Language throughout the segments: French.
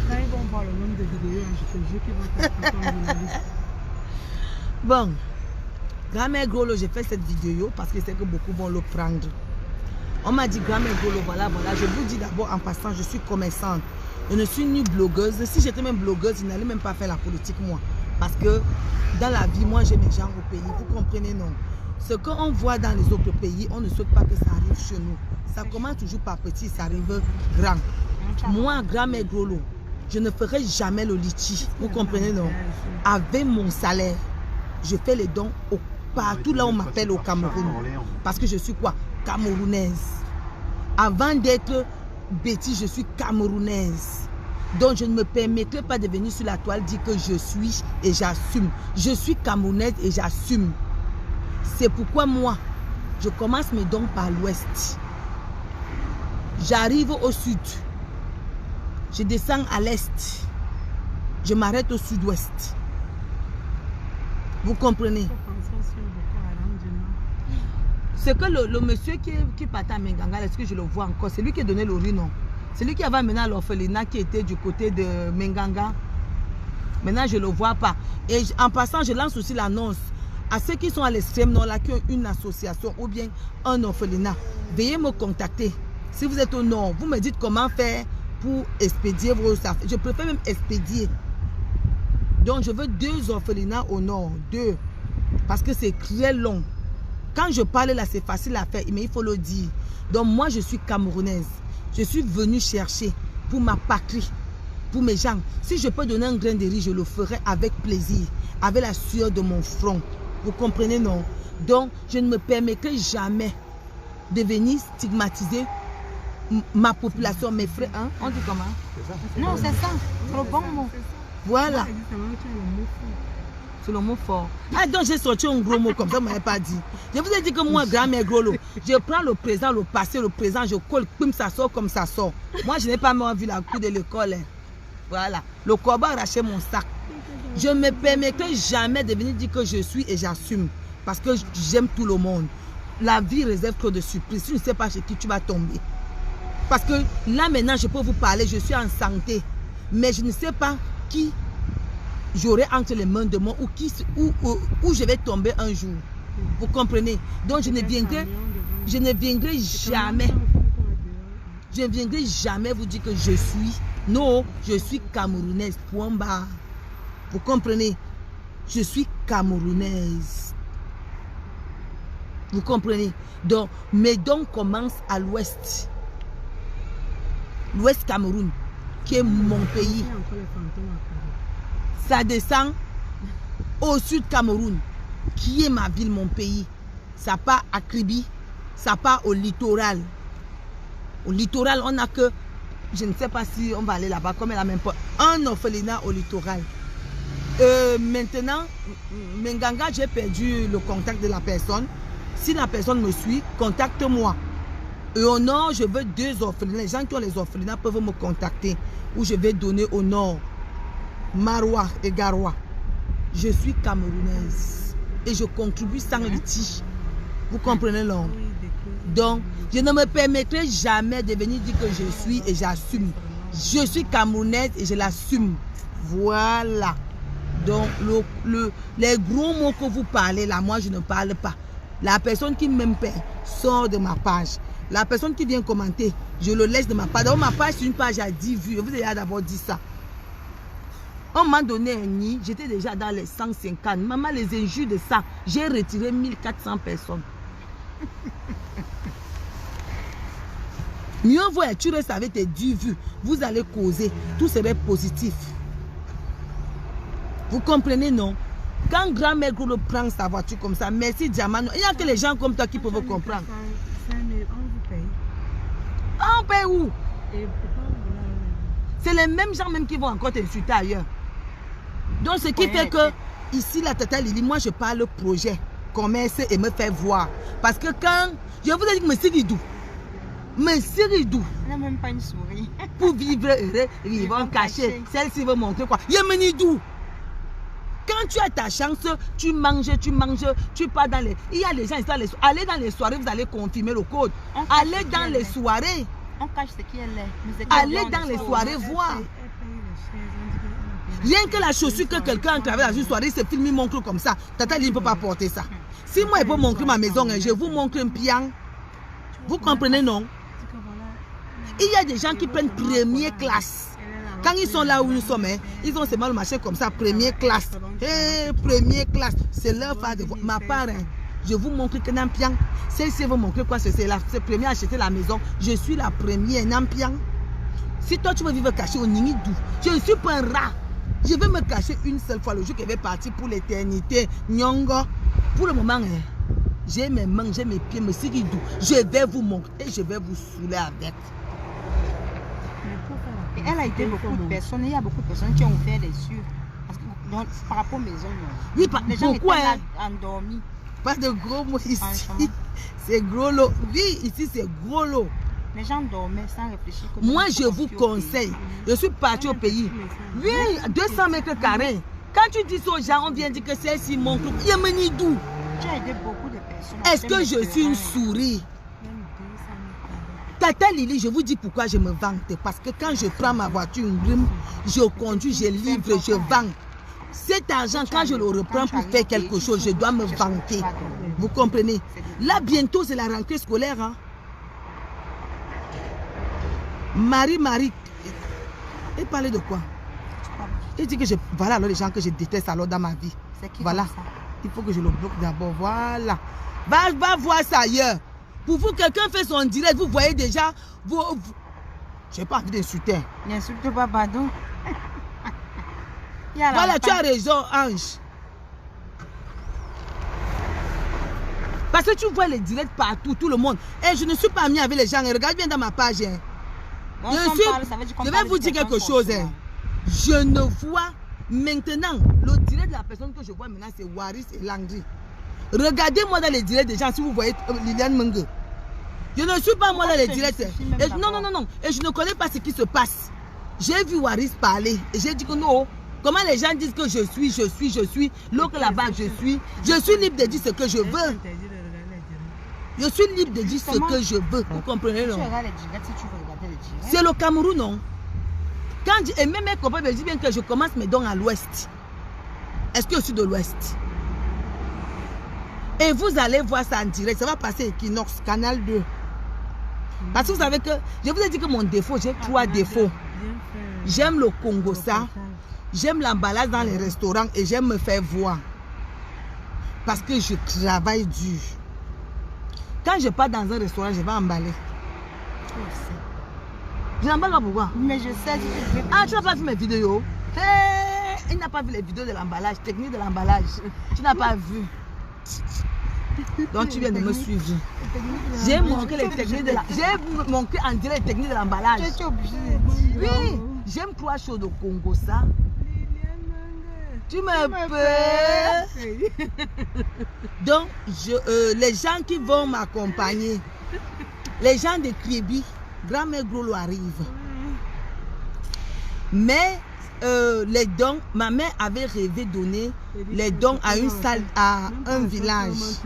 Quand ils vont voir le nombre de vidéos, je te jure qu'ils vont t'apprendre comme journaliste. Bon, grand-mère Golo, j'ai fait cette vidéo parce que c'est que beaucoup vont le prendre. On m'a dit, grand-mère Golo, voilà. Je vous dis d'abord en passant, je suis commerçante. Je ne suis ni blogueuse. Si j'étais même blogueuse, je n'allais même pas faire la politique, moi. Parce que dans la vie, moi, j'ai mes gens au pays. Vous comprenez, non? Ce qu'on voit dans les autres pays, on ne souhaite pas que ça arrive chez nous. Ça commence toujours par petit, ça arrive grand. Moi, grand-mère Golo, je ne ferai jamais le litchi. Vous comprenez, non? Avec mon salaire, je fais les dons partout là où on m'appelle au Cameroun. Parce que je suis quoi? Camerounaise. Avant d'être bêtise, je suis camerounaise. Donc je ne me permettrai pas de venir sur la toile dire que je suis et j'assume. Je suis camerounaise et j'assume. C'est pourquoi moi, je commence mes dons par l'ouest. J'arrive au sud. Je descends à l'est. Je m'arrête au sud-ouest. Vous comprenez? C'est que le monsieur qui partait à Menganga, est-ce que je le vois encore? C'est lui qui a donné le riz, non? C'est lui qui avait amené à l'orphelinat qui était du côté de Menganga. Maintenant, je ne le vois pas. Et en passant, je lance aussi l'annonce à ceux qui sont à l'extrême nord, là, qui ont une association ou bien un orphelinat. Veuillez me contacter. Si vous êtes au nord, vous me dites comment faire pour expédier vos affaires. Je préfère même expédier. Donc, je veux 2 orphelinats au nord. 2. Parce que c'est très long. Quand je parle là, c'est facile à faire, mais il faut le dire. Donc moi, je suis camerounaise. Je suis venue chercher pour ma patrie, pour mes gens. Si je peux donner un grain de riz, je le ferai avec plaisir, avec la sueur de mon front. Vous comprenez, non? Donc, je ne me permettrai jamais de venir stigmatiser ma population, mes frères. Hein? On dit comment? Non, c'est ça. C'est le bon mot. Voilà. C'est le mot fort. Ah, donc j'ai sorti un gros mot comme ça, vous ne m'avez pas dit. Je vous ai dit que moi, grand-mère Golo, je prends le présent, le passé, le présent, je colle, pim, ça sort comme ça sort. Moi, je n'ai pas envie la cour de l'école. Hein. Voilà. Le corbeau a arraché mon sac. Je ne me permettrai jamais de venir dire que je suis et j'assume. Parce que j'aime tout le monde. La vie réserve trop de surprises. Tu ne sais pas chez qui tu vas tomber. Parce que là, maintenant, je peux vous parler, je suis en santé. Mais je ne sais pas qui j'aurai entre les mains de moi où je vais tomber un jour. Vous comprenez? Donc je ne viendrai jamais. Je ne viendrai jamais vous dire que je suis. Non, je suis camerounaise. Point barre. Vous comprenez? Je suis camerounaise. Vous comprenez? Donc mes dons commencent à l'ouest. L'ouest Cameroun, qui est mon pays. Ça descend au sud Cameroun, qui est ma ville, mon pays. Ça part à Kribi, ça part au littoral. Au littoral, on n'a que, je ne sais pas si on va aller là-bas, comme elle a même pas, un orphelinat au littoral. Maintenant, Menganga, j'ai perdu le contact de la personne. Si la personne me suit, contacte-moi. Et au nord, je veux 2 orphelinats. Les gens qui ont les orphelinats peuvent me contacter. Ou je vais donner au nord. Marois et Garoua. Je suis camerounaise et je contribue sans litige. Vous comprenez, non? Donc, je ne me permettrai jamais de venir dire que je suis et j'assume. Je suis camerounaise et je l'assume. Voilà. Donc, les gros mots que vous parlez là, moi je ne parle pas. La personne qui m'aime sort de ma page. La personne qui vient commenter, je le laisse de ma page. Donc, ma page, c'est une page à 10 vues. Je vous ai d'abord dit ça. On m'a donné un nid, j'étais déjà dans les 150. Maman, les injures de ça, j'ai retiré 1400 personnes. Mieux vaut, tu restes avec tes 10 vues. Vous allez causer, tout serait positif. Vous comprenez, non? Quand grand-mère Golo prend sa voiture comme ça, merci Diamant, il n'y a que les gens comme toi qui peuvent comprendre. On paye où? C'est les mêmes gens même qui vont encore t'insulter ailleurs. Donc ce qui fait que ici la Tata Lili, moi je parle projet, commerce et me faire voir. Parce que quand je vous ai dit que me Siridou, elle n'a même pas une souris. Pour vivre heureux, vivant caché. Celle-ci veut montrer quoi? Yemenidou. Quand tu as ta chance, tu manges, tu pars dans les... Il y a les gens, allez dans les soirées, vous allez confirmer le code. Allez dans les soirées. On cache ce qui est laid. Allez dans les soirées voir. Rien que la chaussure que quelqu'un a travaillé dans une soirée, ce film, il montre comme ça. Tata, il ne peut pas porter ça. Si moi, il peut montrer ma maison, je vous montre un pian. Vous comprenez, non? Il y a des gens qui prennent première classe. Quand ils sont là où nous sommes, ils ont seulement le marché comme ça, première classe. Hey, première classe. C'est leur part de voir. Ma part, je vous montre que Nampian. Celle-ci vous montrer quoi? C'est la première à acheter la maison. Je suis la première Nampian. Si toi tu veux vivre caché au Ningidou, je ne suis pas un rat. Je vais me cacher une seule fois le jour qu'elle va partir pour l'éternité. Nyongo. Pour le moment, j'ai mes mains, j'ai mes pieds, mes sigidou. Je vais vous montrer et je vais vous saouler avec. Et elle a été beaucoup de personnes. Il y a beaucoup de personnes qui ont ouvert les yeux. Parce que, donc, par rapport aux maisons, oui, les gens beaucoup, étaient là, endormis. Pas de gros mots ici. C'est gros lot. Oui, ici c'est gros lot. Les gens dormaient sans réfléchir. Moi, je vous conseille. Je suis parti au pays. Oui, 200 mètres carrés. Quand tu dis ça aux gens, on vient dire que celle-ci montre. Yemenidou. Tu as aidé beaucoup de personnes. Est-ce que je suis une souris? Tata Lili, je vous dis pourquoi je me vante. Parce que quand je prends ma voiture, je conduis, je livre, je vends. Cet argent, quand je le reprends pour faire quelque chose, je dois me vanter. Vous comprenez? Là, bientôt, c'est la rentrée scolaire. Hein? Marie, elle parlait de quoi? Elle dit que voilà alors les gens que je déteste alors dans ma vie. Voilà. Il faut que je le bloque d'abord. Voilà. Va voir ça ailleurs. Pour vous, quelqu'un fait son direct, vous voyez déjà. Je n'ai pas envie d'insulter. N'insulte pas, pardon. Voilà, tu as raison, Ange. Parce que tu vois les directs partout, tout le monde. Et je ne suis pas amie avec les gens. Regarde bien dans ma page. Hein. Je vais vous dire quelque chose. Hein. Je ne vois maintenant, le direct de la personne que je vois maintenant, c'est Waris et Langri. Regardez-moi dans les directs des gens si vous voyez Liliane Menge. Je ne suis pas moi dans les directs. Et non. Et je ne connais pas ce qui se passe. J'ai vu Waris parler. Et j'ai dit que non. Comment les gens disent que je suis. L'autre là-bas, je suis. Je suis libre de dire ce que je veux. Je suis libre de dire ce que je veux. Vous comprenez, non? C'est le Cameroun, non? Et même mes copains me disent bien que je commence mes dons à l'ouest. Est-ce que je suis de l'ouest? Et vous allez voir ça en direct. Ça va passer Equinox, Canal 2. Parce que vous savez que, je vous ai dit que mon défaut, j'ai 3 défauts. J'aime le Congo, ça. J'aime l'emballage dans les restaurants et j'aime me faire voir. Parce que je travaille dur. Quand je pars dans un restaurant, je vais emballer. Je n'emballe pas pourquoi? Mais je sais. Ah, tu n'as pas vu mes vidéos? Hey, il n'a pas vu les vidéos de l'emballage, technique de l'emballage. Tu n'as pas vu. Donc tu viens de me suivre. J'ai montré les techniques de l'emballage. J'ai montré en direct les techniques de l'emballage. Tu es obligé de dire. Oui, j'aime 3 choses au Congo, ça. Tu me peux. Donc, les gens qui vont m'accompagner, les gens de Kribi, grand-mère Grolo arrive. Mais les dons, ma mère avait rêvé donner les dons à une salle, à un village.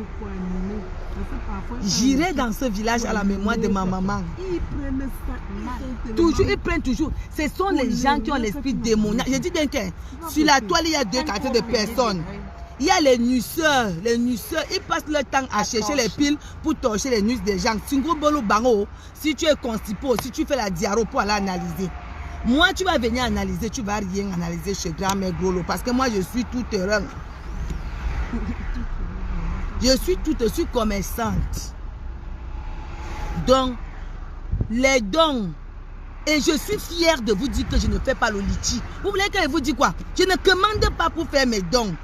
J'irai dans ce village à la mémoire de ma maman. Toujours, ils prennent toujours. Ce sont les gens qui ont l'esprit démoniaque. Je dis bien que sur la toile, il y a 2 quartiers de personnes. Il y a les nuisseurs. Les nuisseurs, ils passent leur temps à chercher les piles pour torcher les nuits des gens. Si tu es constipé, si tu fais la diarrhée pour aller analyser. Moi, tu vas venir analyser, tu ne vas rien analyser chez grand-mère Grolo. Parce que moi, je suis tout terrain. Je suis commerçante. Donc, les dons. Et je suis fière de vous dire que je ne fais pas le litchi. Vous voulez que je vous dise quoi? Je ne commande pas pour faire mes dons.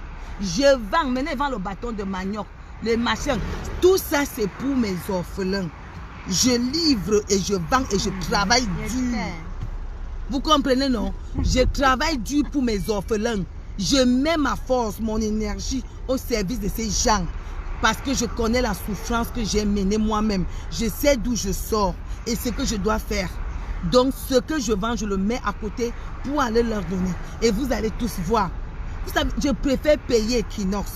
Je vends. Maintenant, je vends le bâton de manioc, les machins. Tout ça, c'est pour mes orphelins. Je livre et je vends et je travaille dur. Vous comprenez, non? Je travaille dur pour mes orphelins. Je mets ma force, mon énergie au service de ces gens. Parce que je connais la souffrance que j'ai menée moi-même. Je sais d'où je sors et ce que je dois faire. Donc, ce que je vends, je le mets à côté pour aller leur donner. Et vous allez tous voir. Vous savez, je préfère payer Equinox.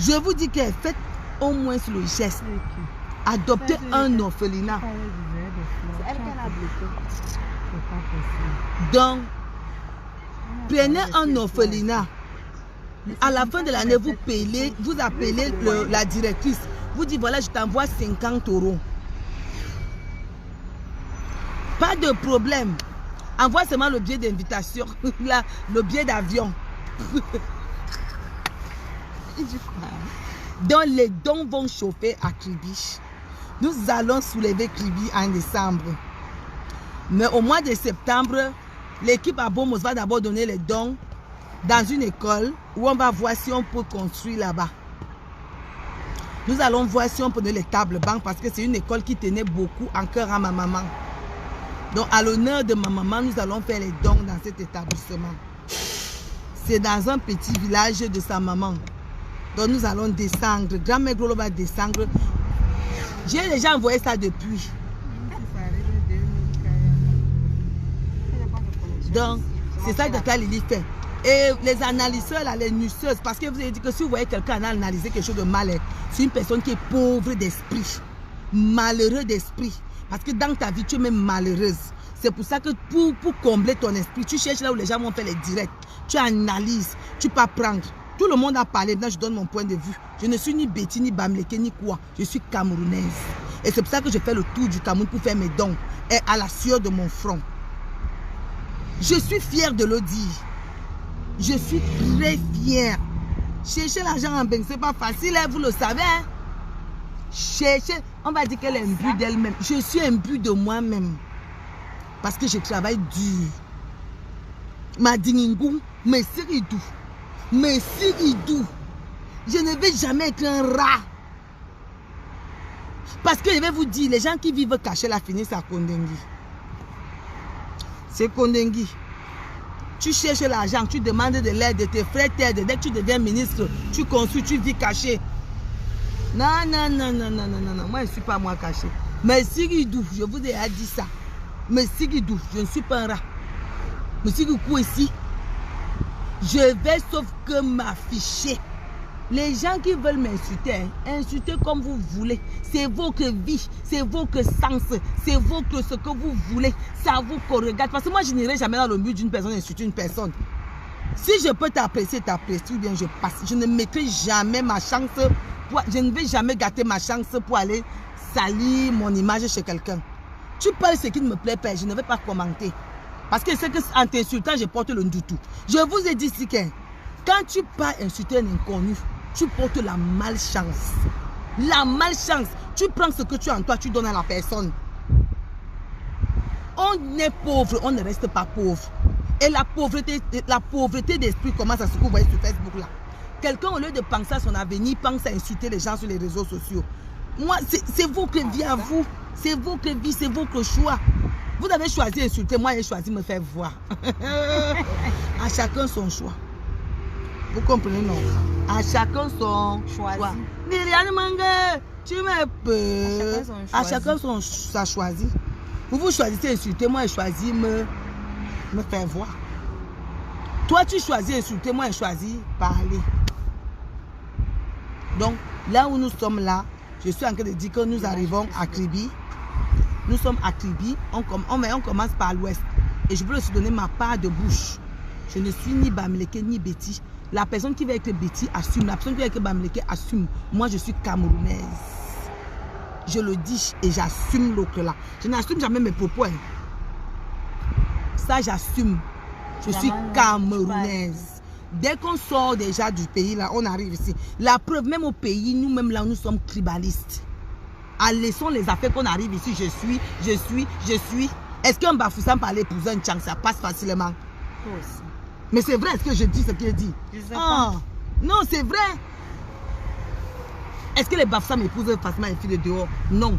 Je vous dis que faites au moins le geste. Adoptez un orphelinat. Donc, prenez un orphelinat. À la fin de l'année, vous appelez la directrice. Vous dites, voilà, je t'envoie 50 €. Pas de problème. Envoie seulement le billet d'invitation, le billet d'avion. Donc, les dons vont chauffer à Kribi. Nous allons soulever Kribi en décembre. Mais au mois de septembre, l'équipe à Bomos va d'abord donner les dons dans une école où on va voir si on peut construire là-bas. Nous allons voir si on peut donner les tables banques parce que c'est une école qui tenait beaucoup en cœur à ma maman. Donc, à l'honneur de ma maman, nous allons faire les dons dans cet établissement. C'est dans un petit village de sa maman. Donc, nous allons descendre. Grand-mère Grolo va descendre. J'ai déjà envoyé ça depuis. Donc, c'est ça que Lily fait. Et les analyseurs, là, les nuceuses, parce que vous avez dit que si vous voyez quelqu'un analyser quelque chose de mal, c'est une personne qui est pauvre d'esprit, malheureux d'esprit. Parce que dans ta vie, tu es même malheureuse. C'est pour ça que pour combler ton esprit, tu cherches là où les gens vont faire les directs. Tu analyses, tu peux apprendre. Tout le monde a parlé, maintenant je donne mon point de vue. Je ne suis ni Betty, ni Bamileke, ni quoi. Je suis camerounaise. Et c'est pour ça que je fais le tour du Cameroun pour faire mes dons. Et à la sueur de mon front. Je suis fière de le dire. Je suis très fière. Chercher l'argent en banque, ce n'est pas facile, hein, vous le savez. Hein? Chercher, on va dire qu'elle est imbue d'elle-même. Je suis imbue de moi-même. Parce que je travaille dur. Ma dingingou, mais siridou. Mais siridou. Je ne vais jamais être un rat. Parce que je vais vous dire, les gens qui vivent cachés la finissent à Kondengui. C'est Kondengui. Tu cherches l'argent, tu demandes de l'aide de tes frères, dès que tu deviens ministre, tu construis, tu vis caché. Non, non, non, non, non, non, non, non, moi je ne suis pas moi caché. Mais Siridou, je vous ai dit ça. Mais Siridou, je ne suis pas un rat. Mais Siridou ici, je vais sauf que m'afficher. Les gens qui veulent m'insulter, hein, insultez comme vous voulez. C'est votre vie, c'est votre sens, c'est votre ce que vous voulez. C'est à vous qu'on regarde. Parce que moi, je n'irai jamais dans le but d'une personne insulter une personne. Si je peux t'apprécier, ou bien je passe. Je ne mettrai jamais ma chance. Je ne vais jamais gâter ma chance pour aller salir mon image chez quelqu'un. Tu parles ce qui ne me plaît pas, je ne vais pas commenter. Parce que c'est qu'en t'insultant, je porte le doutou. Je vous ai dit ici que quand tu pars insulter un inconnu, tu portes la malchance. La malchance. Tu prends ce que tu as en toi, tu donnes à la personne. On est pauvre, on ne reste pas pauvre. Et la pauvreté d'esprit commence à ce que vous voyez sur Facebook là. Quelqu'un, au lieu de penser à son avenir, pense à insulter les gens sur les réseaux sociaux. Moi, c'est votre vie à vous. C'est votre vie, c'est votre choix. Vous avez choisi d'insulter, moi j'ai choisi de me faire voir. À chacun son choix. Vous comprenez, non? À chacun son choix. Liliane Mange, tu me peux. À chacun son ça choisi. Vous choisissez insulter, moi j'ai choisi me faire voir. Toi tu choisis insulter, moi j'ai choisi parler. Donc là où nous sommes là, je suis en train de dire que nous arrivons à Kribi. Nous sommes à Kribi, on commence par l'ouest. Et je veux aussi donner ma part de bouche. Je ne suis ni Bamileke ni Betty. La personne qui va être Betty assume. La personne qui va être Bamileke assume. Moi, je suis camerounaise. Je le dis et j'assume l'autre là. Je n'assume jamais mes propos. Hein. Ça, j'assume. Je suis camerounaise. Dès qu'on sort déjà du pays, là, on arrive ici. La preuve, même au pays, nous-mêmes là, nous sommes tribalistes. Laissons les affaires qu'on arrive ici. Je suis. Est-ce qu'un Bafoussam par l'épouser un Tchang, ça passe facilement? Aussi. Mais c'est vrai, est-ce que je dis ce qu'il dit? Non, c'est vrai. Est-ce que les Bafoussam épousent facilement les filles de dehors? Non.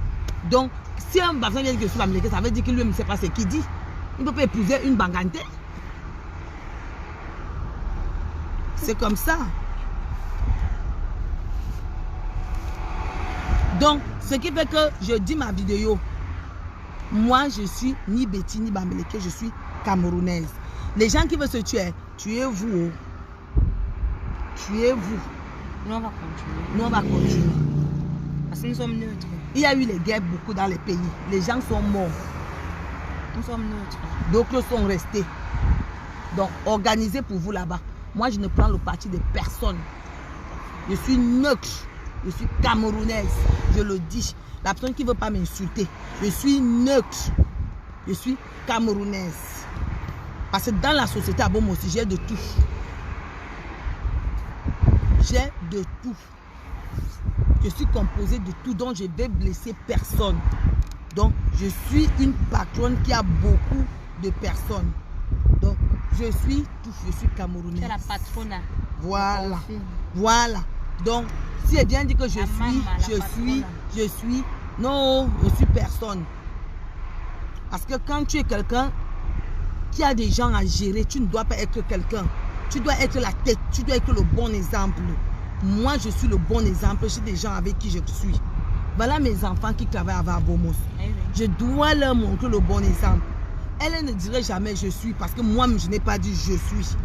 Donc, si un Bafoussam vient dire que je suis américain, ça veut dire que lui ne sait pas ce qu'il dit. Il ne peut pas épouser une Bangante. C'est comme ça. Donc, ce qui fait que je dis ma vidéo, moi je suis ni Betty ni Bamileke, je suis camerounaise. Les gens qui veulent se tuer, tuez-vous. Tuez-vous. Nous on va continuer. Nous on va continuer. Parce que nous sommes neutres. Il y a eu les guerres beaucoup dans les pays. Les gens sont morts. Nous sommes neutres. D'autres sont restés. Donc, organisez pour vous là-bas. Moi, je ne prends le parti de personne. Je suis neutre. Je suis camerounaise. Je le dis. La personne qui ne veut pas m'insulter. Je suis neutre. Je suis camerounaise. Parce que dans la société à Bom aussi, j'ai de tout. J'ai de tout. Je suis composée de tout, donc je ne vais blesser personne. Donc, je suis une patronne qui a beaucoup de personnes. Donc, je suis tout. Je suis camerounaise. C'est la patronne. Voilà. Voilà. Donc, si elle vient dire que je suis, non, je suis personne. Parce que quand tu es quelqu'un qui a des gens à gérer, tu ne dois pas être quelqu'un. Tu dois être la tête, tu dois être le bon exemple. Moi, je suis le bon exemple. J'ai des gens avec qui je suis. Voilà mes enfants qui travaillent avec Abomos. Je dois leur montrer le bon exemple. Elle ne dirait jamais je suis parce que moi-même, je n'ai pas dit je suis.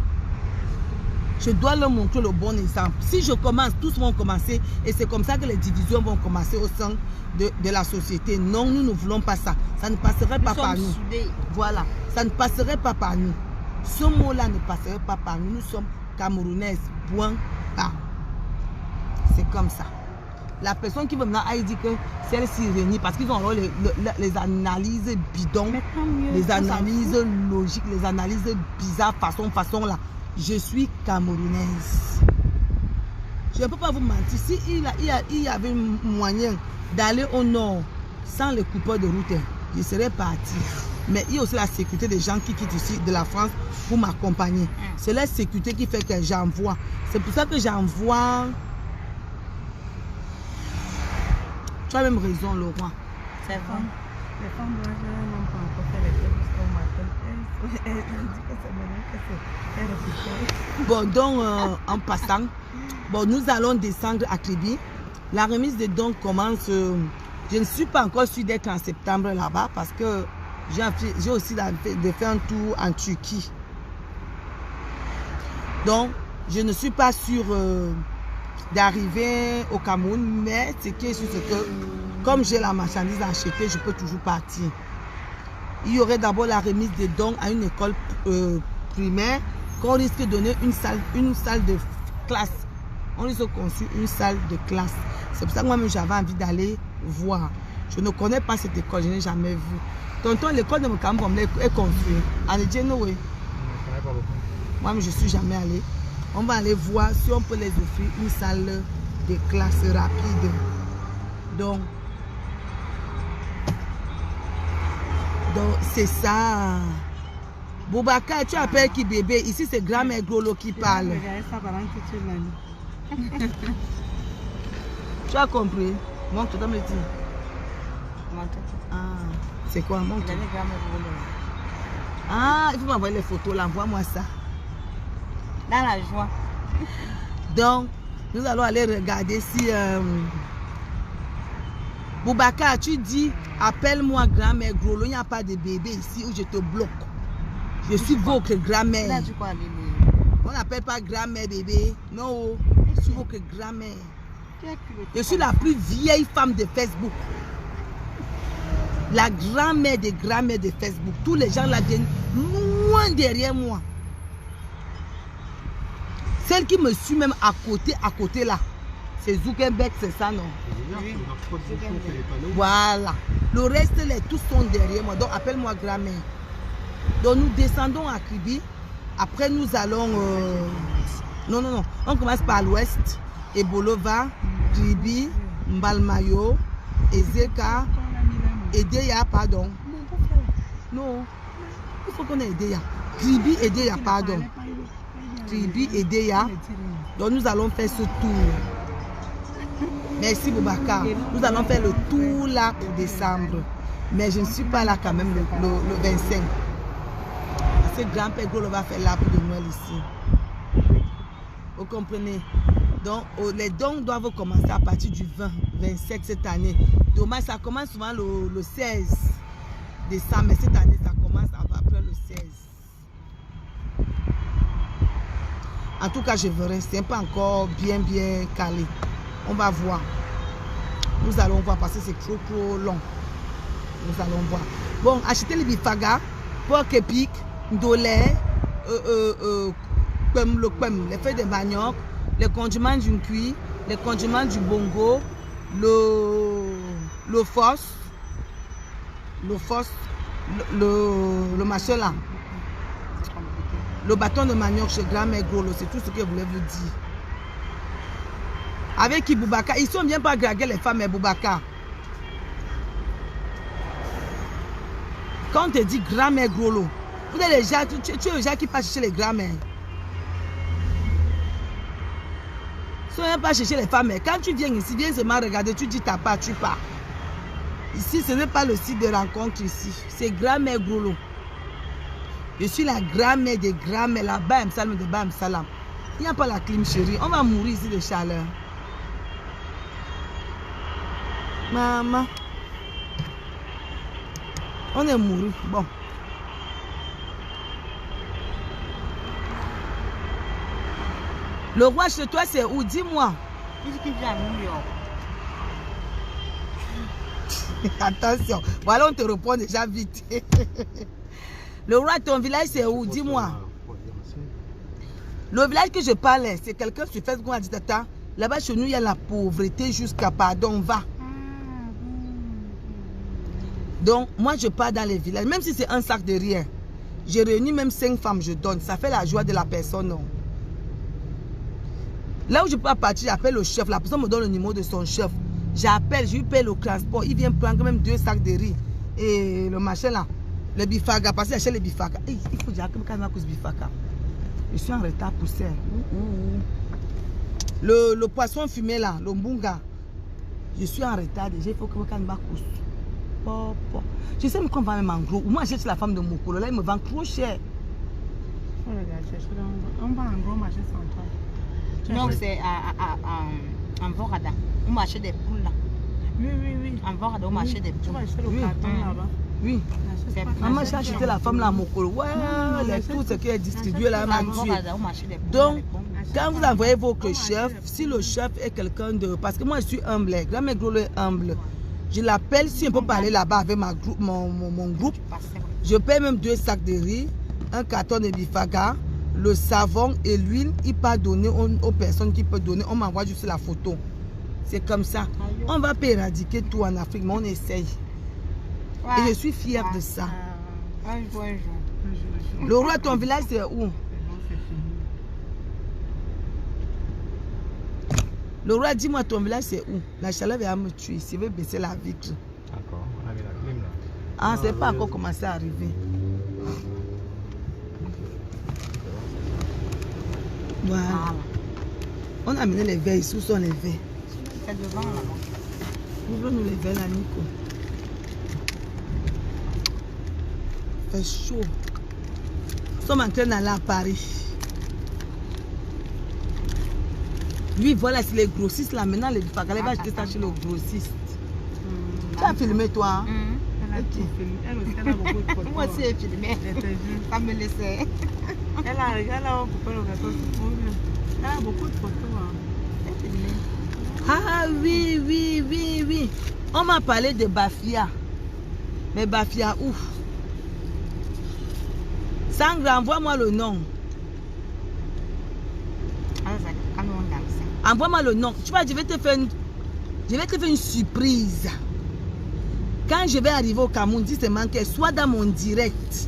Je dois leur montrer le bon exemple. Si je commence, tous vont commencer et c'est comme ça que les divisions vont commencer au sein de la société. Non, nous ne voulons pas ça. Ça ne passerait pas par nous. Voilà, ça ne passerait pas par nous. Ce mot-là ne passerait pas par nous. Nous sommes camerounaises. Point. Ah. C'est comme ça. La personne qui veut maintenant, elle dit que celle-ci réunit parce qu'ils ont les analyses bidons, les analyses logiques, les analyses bizarres, façon là. Je suis camerounaise. Je ne peux pas vous mentir. Si il y avait moyen d'aller au nord sans les coupeurs de route, je serais parti. Mais il y a aussi la sécurité des gens qui quittent ici de la France pour m'accompagner. C'est la sécurité qui fait que j'envoie. C'est pour ça que j'envoie. Tu as même raison, Laurent. C'est vrai. Les femmes blanches n'ont pas encore fait les tests jusqu'au matin. Elle dit que c'est maintenant que c'est bon, donc, en passant, bon, nous allons descendre à Kribi. La remise des dons commence. Je ne suis pas encore sûre d'être en septembre là-bas parce que j'ai aussi de faire un tour en Turquie. Donc, je ne suis pas sûre d'arriver au Cameroun, mais ce qui est sûr, c'est que comme j'ai la marchandise achetée, je peux toujours partir. Il y aurait d'abord la remise des dons à une école primaire qu'on risque de donner une salle de classe. On risque de construire une salle de classe. C'est pour ça que moi-même j'avais envie d'aller voir. Je ne connais pas cette école, je n'ai jamais vu. Tonton, l'école de mon Cameroun est construite. En Edjenoé. Moi-même je ne suis jamais allée. On va aller voir si on peut les offrir une salle de classe rapide. Donc c'est ça. Boubacar, tu appelles qui bébé? Ici c'est grand-mère Grolo qui parle. Tu as compris? Montre, tu me dis. Ah, c'est quoi? Montre. Ah, il faut m'envoyer les photos là, envoie-moi ça. Dans la joie. Donc, nous allons aller regarder si... Boubacar, tu dis, appelle-moi grand-mère Grolo, il n'y a pas de bébé ici où je te bloque. Je suis votre grand-mère. On n'appelle pas grand-mère bébé. Non, je suis votre grand-mère. Je suis la plus vieille femme de Facebook. La grand-mère des grand-mères de Facebook. Tous les gens là viennent loin derrière moi. Celle qui me suit même à côté là, c'est Zuckerberg, c'est ça, non? Oui. Voilà. Le reste, tous sont derrière moi. Donc, appelle-moi grand-mère. Donc, nous descendons à Kribi. Après, nous allons... Non. On commence par l'ouest. Ebolova, Kribi, Mbalmayo, Ezeka, Edeya, pardon. Non. Il faut qu'on ait Edeya. Kribi, Edeya, pardon. Kribi, Edeya. Donc, nous allons faire ce tour. Merci Boubacar. Nous allons faire le tour là pour décembre. Mais je ne suis pas là quand même le 25. Parce que grand-père Golo va faire l'arbre de Noël ici. Vous comprenez? Donc les dons doivent commencer à partir du 27 cette année. Dommage, ça commence souvent le 16 décembre. Mais cette année, ça commence après le 16. En tout cas, je verrai. Ce n'est pas encore bien calé. On va voir. Nous allons voir parce que c'est trop long. Nous allons voir. Bon, achetez les bifaga, porc épic, ndolé, les feuilles de manioc, les condiments du cuit, les condiments du bongo, le machin là, le bâton de manioc chez grand-mère Gros, c'est tout ce que je voulais vous dire. Avec qui Boubacar, ils sont bien pas draguer les femmes et Boubacar. Quand on te dit grand-mère Gros, vous êtes les gens, tu es les gens qui passent chercher les grand-mères. Ils ne sont pas chercher les femmes. Quand tu viens ici, viens seulement regarder, tu dis ta part, tu pars. Ici, ce n'est pas le site de rencontre ici. C'est grand-mère Gros. Je suis la grand-mère des grand-mères, la Bam Salam de Bam Salam. Il n'y a pas la clim, chérie. On va mourir ici de chaleur. Maman. On est mouru. Bon. Le roi chez toi, c'est où? Dis-moi. Il dit qu'il vient à New York. Attention. Voilà, on te répond déjà vite. Le roi, ton village, c'est où? Dis-moi. Le village que je parlais, c'est quelqu'un sur Facebook qui a dit, tata, là-bas chez nous, il y a la pauvreté jusqu'à pardon, va. Donc, moi, je pars dans les villages, même si c'est un sac de rien. J'ai réuni même 5 femmes, je donne. Ça fait la joie de la personne, non? Là où je peux pas partir, j'appelle le chef. La personne me donne le numéro de son chef. J'appelle, je lui paye le transport. Il vient prendre même 2 sacs de riz. Et le machin là, le bifaga, parce qu'il achète les bifaga. Il faut dire que je bifaga. Je suis en retard pour ça. Le poisson fumé là, le mbunga. Je suis en retard déjà. Il faut que je me couche. Je sais qu'on va même en gros. Moi, j'achète la femme de Mokolo. Là, il me vend trop cher. On va en gros marché central. Non, c'est en Vorada. On m'achète des poules là. Oui. En Vorada, on m'achète des poules. Tu vas acheter le carton là-bas. Oui. Maman, j'ai acheté la femme là à Mokolo. Ouais, tout ce qui est distribué là, m'a tué. Donc, quand vous envoyez votre chef, si le chef est quelqu'un de... Parce que moi, je suis humble. Grand-mère Gros est humble. Je l'appelle, si on peut parler là-bas avec mon groupe. Je paie même 2 sacs de riz, un carton de bifaga, le savon et l'huile. Il peut donner aux personnes qui peuvent donner. On m'envoie juste la photo. C'est comme ça. On va pas éradiquer tout en Afrique, mais on essaye. Et je suis fière de ça. Un jour. Le roi, ton village, c'est où? Le roi, dis-moi, ton village, c'est où? La chaleur va me tuer. Je vais baisser la vitre. D'accord, on a mis la clim là. Ah, c'est pas encore commencé à arriver. Voilà. On a amené les verres ici. Où sont les verres? C'est devant là-bas. Ouvre-nous les verres là, Nico. C'est chaud. Nous sommes en train d'aller à Paris. Lui, voilà, c'est les grossistes là. Maintenant, les bifagales, va acheter ça chez le grossiste. Tu as filmé, toi? Elle aussi, elle a beaucoup de photos. Moi aussi, j'ai filmé. Ça me laissait. Elle a coupé le gâteau. Elle a beaucoup de photos. Ah oui. On m'a parlé de Bafia. Mais Bafia, ouf. Sangra, envoie-moi le nom. Envoie-moi le nom. Tu vois, je vais te faire une surprise. Quand je vais arriver au Cameroun, dis seulement qu'elle soit dans mon direct.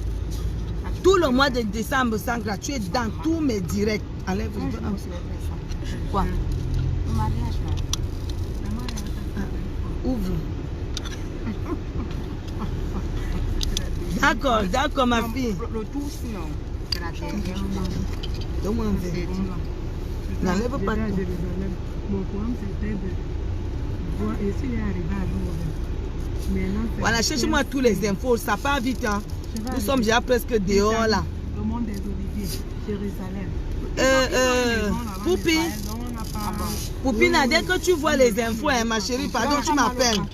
Tout le mois de décembre, Sangra, tu es dans tous mes directs. Enlève. Quoi? Le mariage là. Ouvre. D'accord, ma fille. Le tout, sinon. C'est la dernière. Donne-moi un verre. N'enlève pas tout. Mon programme, c'était de voir. Et s'il est arrivé à Lourdes. Voilà, cherche-moi tous les infos. Ça part vite. Hein. Nous sommes déjà presque dehors là. Le monde des Oliviers, Jérusalem. Poupi. Poupina, dès que tu vois les infos, hein, ma chérie, pardon, tu m'appelles. Ok.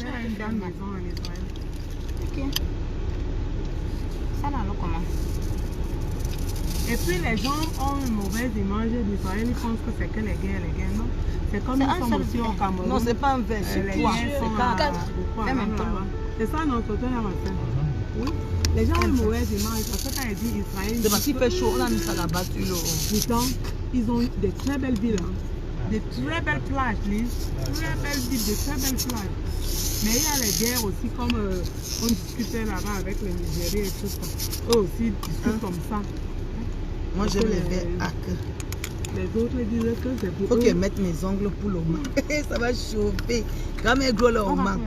Ça là, comment? Et puis les gens ont une mauvaise image d'Israël, ils pensent que c'est que les guerres, non. C'est comme nous sommes aussi au Cameroun. Non, c'est pas un verre, c'est Les quoi? guerres sont C'est 4. C'est ça notre auteur là, ma soeur. Oui. Les gens ont une mauvaise image parce que quand elle dit Israël. C'est parce qu'il fait chaud, on a mis ça là-bas sur l'eau. Pourtant, ils ont des très belles villes. Hein. Des très belles plages, Lise. Très belles villes, de très belles plages. Mais il y a les guerres aussi, comme on discutait là-bas avec les Nigériens et tout ça. Eux aussi discutent comme ça. Moi, j'aime les verts à cœur. Les autres disaient que c'est pour faut eux. que je mette mes ongles pour le main. Ça va chauffer. Quand mes gros là au main.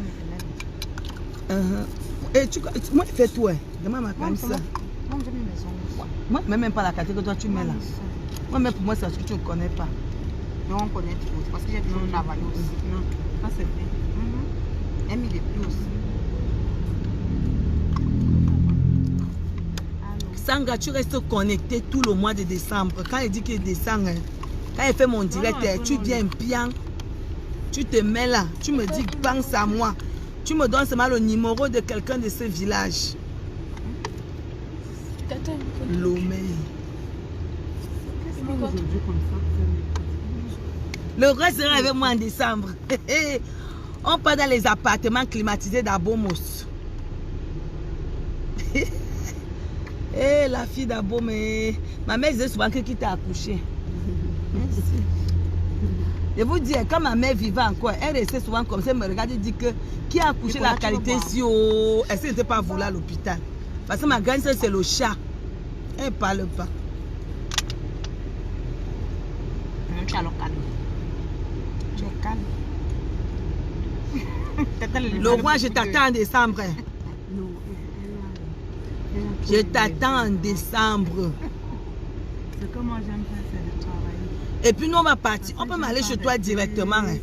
Et tu, moi, je fais tout. Demain, ma femme, ça. Moi, je ne mets même pas la catégorie que toi, tu mets là. Moi, mais pour moi, c'est parce que tu ne connais pas. Non, on connaît tout. Parce qu'il y a toujours travaillé aussi. Non, ça c'est bien. Elle met des plus aussi. Sanga, tu restes connecté tout le mois de décembre. Quand il dit qu'il descend, quand il fait mon direct, tu viens bien. Tu te mets là. Tu me dis, pense à moi. Tu me donnes seulement le numéro de quelqu'un de ce village. Lomé. Le reste sera avec moi en décembre. On part dans les appartements climatisés d'Abomos. Eh, la fille d'Abomé. Ma mère disait souvent que qui t'a accouché. Je vous dis, quand ma mère vivait encore, elle restait souvent comme ça, elle me regardait et dit que qui a accouché la qualité si haut. Elle n'était pas volée à l'hôpital. Parce que ma grande soeur, c'est le chat. Elle ne parle pas. Tu es alors calme. Tu es calme. Le roi, je t'attends en décembre. Je t'attends en décembre. Ce que moi j'aime faire, c'est de travailler. Et puis nous, on va partir. On peut m'aller chez toi directement. Hein.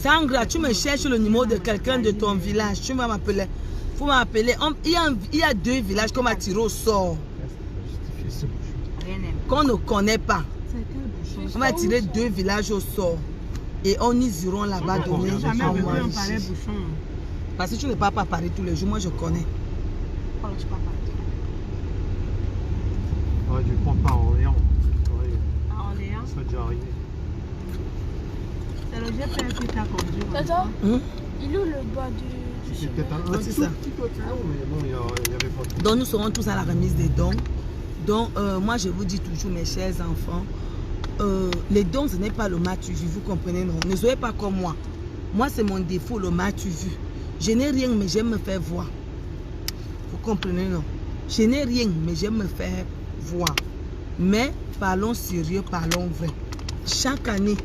Sangra, tu me cherches le numéro de quelqu'un de ton village. Tu vas m'appeler. Il faut m'appeler. Il y a 2 villages qu'on m'a tiré au sort. Qu'on ne connaît pas. On va tirer 2 villages au sort. Et on y iront là-bas donner. Parce que tu ne parles pas parler tous les jours. Moi, je connais. Ouais, tu prends pas en Orléans. À Orléans? Ça déjà arrivé. C'est le GPS qui t'a conduit. Attends, il est où le bas du C'est peut-être un c'est tout ça. petit peu plus long, mais bon, il y avait pas tout. Donc nous serons tous à la remise des dons. Donc moi je vous dis toujours mes chers enfants, les dons ce n'est pas le matu vu, vous comprenez non? Ne soyez pas comme moi. Moi c'est mon défaut, le matu vu. Je n'ai rien mais j'aime me faire voir. Vous comprenez non? Je n'ai rien mais j'aime me faire voir. Mais parlons sérieux, parlons vrai. Chaque année,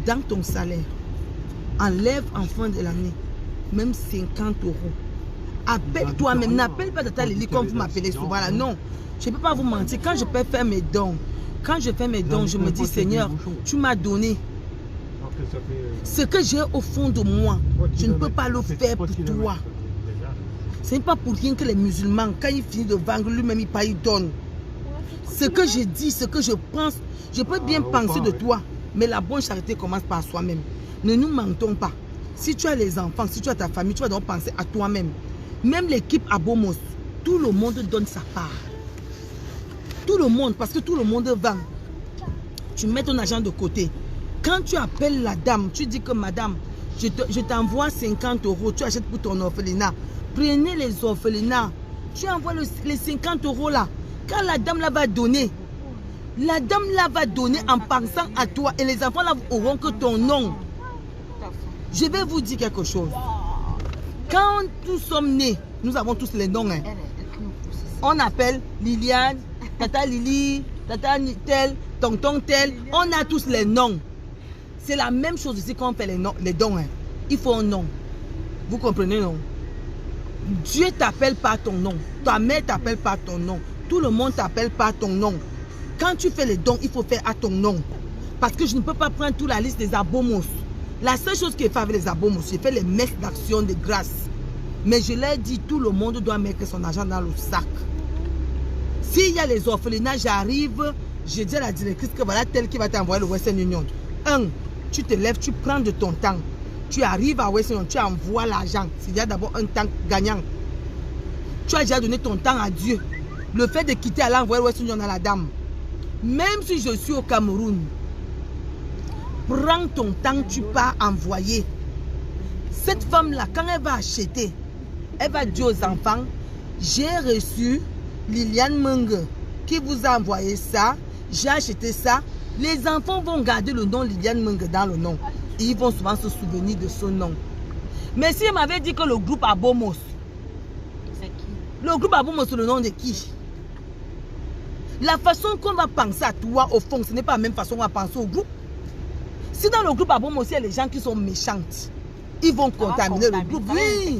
dans ton salaire, enlève en fin de l'année même 50 €. Appelle toi-même, n'appelle pas Tata Lili comme vous m'appelez souvent là. Non, je ne peux pas vous mentir. Quand je peux faire mes dons, je me dis Seigneur, tu m'as donné ce que j'ai au fond de moi. Je ne peux pas le faire pour toi. Ce n'est pas pour rien que les musulmans, quand ils finissent de vendre, lui-même il donne. Ce que je dis, ce que je pense, je peux bien penser de toi, mais la bonne charité commence par soi-même. Ne nous mentons pas. Si tu as les enfants, si tu as ta famille, tu vas donc penser à toi-même. Même l'équipe à Bomos, tout le monde donne sa part. Tout le monde, parce que tout le monde vend. Tu mets ton argent de côté. Quand tu appelles la dame, tu dis que madame, je t'envoie 50 €, tu achètes pour ton orphelinat. Prenez les orphelinats. Tu envoies les 50 € là. Quand la dame là va donner, en pensant à toi et les enfants là auront que ton nom. Je vais vous dire quelque chose. Quand nous sommes nés, nous avons tous les noms. Hein. On appelle Liliane, Tata Lili, Tata tel, Tonton tel. On a tous les noms. C'est la même chose ici quand on fait les dons. Hein. Il faut un nom. Vous comprenez non? Dieu t'appelle par ton nom. Ta mère t'appelle par ton nom. Tout le monde t'appelle par ton nom. Quand tu fais les dons, il faut faire à ton nom. Parce que je ne peux pas prendre toute la liste des abomos. La seule chose qui est fait avec les abomos, c'est faire les messes d'action de grâce. Mais je leur dis, tout le monde doit mettre son argent dans le sac. S'il y a les orphelinats, j'arrive, je dis à la directrice que voilà tel qui va t'envoyer le Western Union. 1, tu te lèves, tu prends de ton temps. Tu arrives à Western Union, tu envoies l'argent. C'est déjà d'abord un temps gagnant. Tu as déjà donné ton temps à Dieu. Le fait de quitter aller envoyer le Western Union à la dame. Même si je suis au Cameroun, prends ton temps, tu pars envoyer. Cette femme-là, quand elle va acheter, Elle va dire aux enfants, j'ai reçu Liliane Menge qui vous a envoyé ça, j'ai acheté ça. Les enfants vont garder le nom Liliane Menge dans le nom. Et ils vont souvent se souvenir de ce nom. Mais si elle m'avait dit que le groupe Abomos, C'est qui? le groupe Abomos, c'est le nom de qui? La façon qu'on va penser à toi, au fond, ce n'est pas la même façon qu'on va penser au groupe. Si dans le groupe Abomos, il y a les gens qui sont méchantes, ils vont contaminer le groupe. Oui,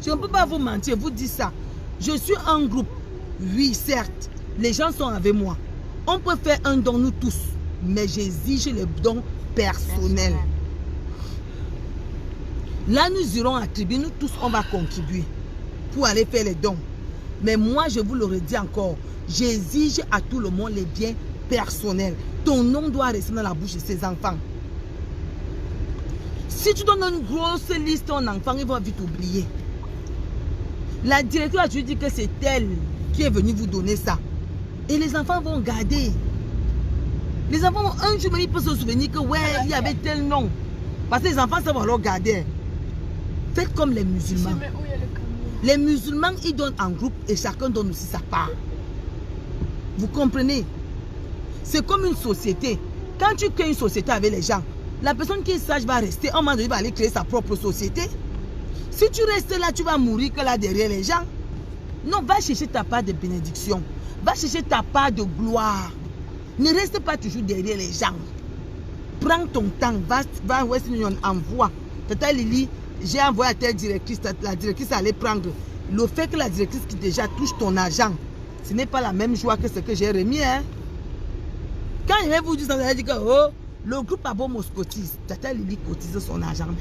je ne peux pas vous mentir, vous dire ça. Je suis un groupe. Oui, certes, les gens sont avec moi. On peut faire un don, nous tous, mais j'exige le don personnel. Là, nous irons attribuer, nous tous, on va contribuer pour aller faire les dons. Mais moi, je vous le redis encore, j'exige à tout le monde les biens personnels. Ton nom doit rester dans la bouche de ses enfants. Si tu donnes une grosse liste à ton enfant, il va vite oublier. La directrice a dit que c'est elle qui est venue vous donner ça. Et les enfants vont garder. Les enfants, un jour, ils peuvent se souvenir que ouais, il y avait tel nom. Parce que les enfants, ça va leur garder. Faites comme les musulmans. Les musulmans, ils donnent en groupe et chacun donne aussi sa part. Vous comprenez? C'est comme une société. Quand tu crées une société avec les gens, la personne qui est sage va rester. Un moment donné, il va aller créer sa propre société. Si tu restes là, tu vas mourir que là derrière les gens. Non, va chercher ta part de bénédiction. Va chercher ta part de gloire. Ne reste pas toujours derrière les gens. Prends ton temps. Va à Western Union, envoie. Tata Lily, j'ai envoyé à telle directrice. La directrice allait prendre. Le fait que la directrice qui déjà touche ton argent, ce n'est pas la même joie que ce que j'ai remis. Hein? Quand il va vous dire ça, vous allez dire que oh, le groupe Abomos cotise. Tata Lily cotise son argent même.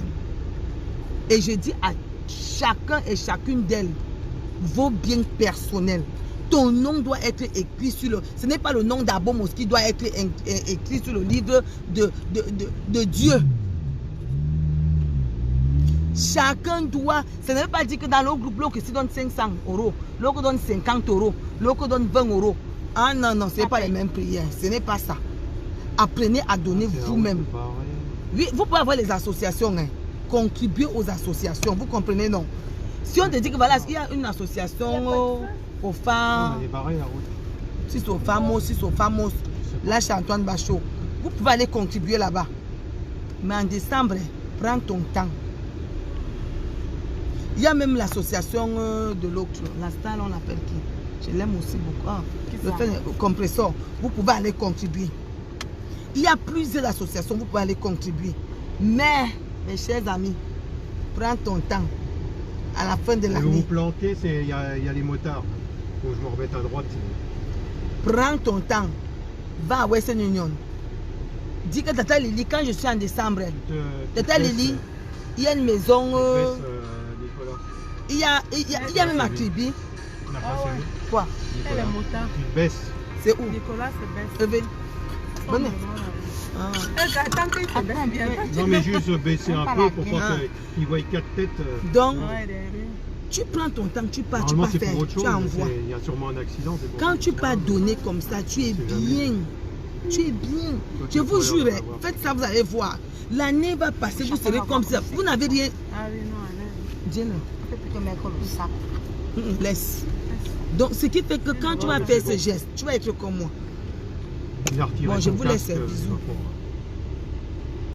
Et je dis à chacun et chacune d'elles, vos biens personnels, ton nom doit être écrit sur le... Ce n'est pas le nom d'Abomos qui doit être écrit sur le livre de Dieu. Chacun doit... Ça ne veut pas dire que dans le groupe, l'autre donne 500 €, l'autre donne 50 €, l'autre donne 20 €. Ah non, non, ce n'est pas les mêmes prières. Ce n'est pas ça. Apprenez à donner vous-même. Oui, vous pouvez avoir les associations, hein. Contribuer aux associations, vous comprenez, non? Si on te dit que voilà, il y a une association aux femmes, si c'est aux femmes, là chez Antoine Bachot, vous pouvez aller contribuer là-bas. Mais en décembre, prends ton temps. Il y a même l'association de l'autre, la Star, on l'appelle qui? Je l'aime aussi beaucoup. Ah, le compresseur, vous pouvez aller contribuer. Il y a plusieurs associations, vous pouvez aller contribuer. Mais, mes chers amis, prends ton temps. À la fin de l'année. Vous planquez, il y a les motards. Faut que je me remette à droite. Prends ton temps. Va à Western Union. Dis que Tata Lily, quand je suis en décembre, Tata Lily, il y a une maison. Il y a même à Tribi. Quoi? Elle est motard. Une baisse. C'est où? Nicolas se baisse. Venez. Attends qu'il se baisse bien. Non, mais juste baisser un peu pour pas qu'ils voient 4 têtes. Donc, tu prends ton temps, tu pars, tu vas faire, tu envoies. Il y a sûrement un accident. Quand tu pars donner comme ça, tu es bien. Tu es bien. Je vous jure, faites ça, vous allez voir. L'année va passer, vous serez comme ça. Vous n'avez rien. Ah oui, non, Dis-le. ça. Laisse. Donc, ce qui fait que quand tu vas faire ce geste, tu vas être comme moi. Bon, je vous laisse. Bisous.